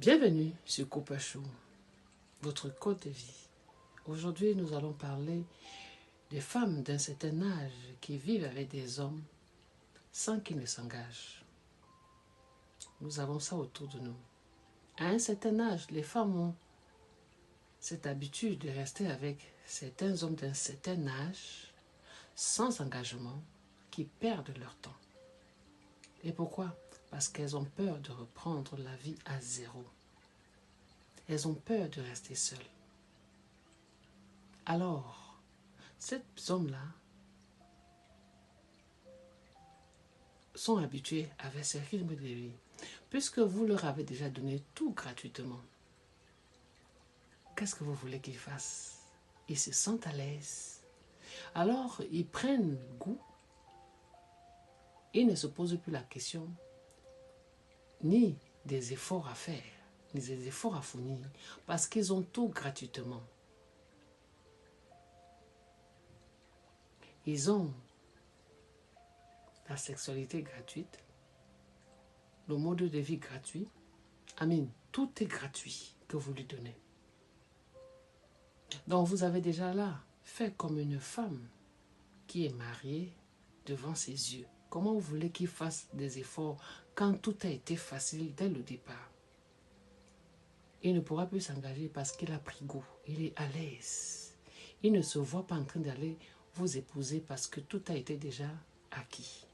Bienvenue sur Couple Show, votre code de vie. Aujourd'hui, nous allons parler des femmes d'un certain âge qui vivent avec des hommes sans qu'ils ne s'engagent. Nous avons ça autour de nous. À un certain âge, les femmes ont cette habitude de rester avec certains hommes d'un certain âge sans engagement qui perdent leur temps. Et pourquoi? Parce qu'elles ont peur de reprendre la vie à zéro. Elles ont peur de rester seules. Alors, ces hommes-là sont habitués avec ce rythme de vie, puisque vous leur avez déjà donné tout gratuitement. Qu'est-ce que vous voulez qu'ils fassent? Ils se sentent à l'aise. Alors, ils prennent goût. Ils ne se posent plus la question ni des efforts à faire, ni des efforts à fournir, parce qu'ils ont tout gratuitement. Ils ont la sexualité gratuite, le mode de vie gratuit. Amen. Tout est gratuit que vous lui donnez. Donc vous avez déjà là fait comme une femme qui est mariée devant ses yeux. Comment vous voulez qu'il fasse des efforts quand tout a été facile dès le départ? Il ne pourra plus s'engager parce qu'il a pris goût. Il est à l'aise. Il ne se voit pas en train d'aller vous épouser parce que tout a été déjà acquis.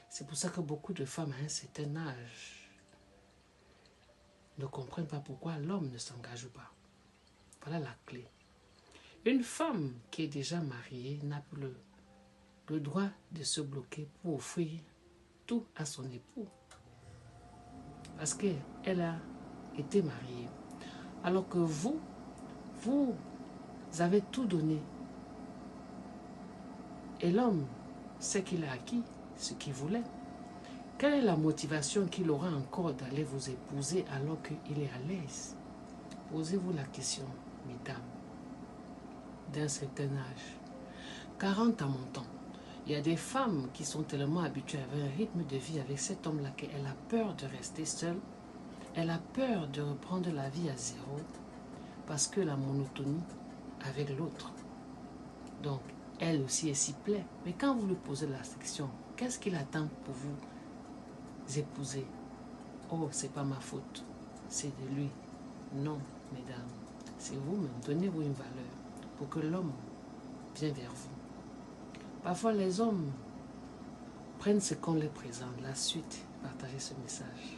C'est pour ça que beaucoup de femmes à un certain âge ne comprennent pas pourquoi l'homme ne s'engage pas. Voilà la clé. Une femme qui est déjà mariée n'a plus le droit de se bloquer pour offrir tout à son époux. Parce qu'elle a été mariée. Alors que vous avez tout donné. Et l'homme sait qu'il a acquis ce qu'il voulait. Quelle est la motivation qu'il aura encore d'aller vous épouser alors qu'il est à l'aise? Posez-vous la question, mesdames, d'un certain âge. 40 à mon temps. Il y a des femmes qui sont tellement habituées à un rythme de vie avec cet homme-là qu'elle a peur de rester seule. Elle a peur de reprendre la vie à zéro parce que la monotonie avec l'autre. Donc, elle aussi, elle s'y plaît. Mais quand vous lui posez la question, qu'est-ce qu'il attend pour vous épouser? Oh, c'est pas ma faute, c'est de lui. Non, mesdames, c'est vous-même. Donnez-vous une valeur pour que l'homme vienne vers vous. Parfois, les hommes prennent ce qu'on leur présente. La suite, partagez ce message.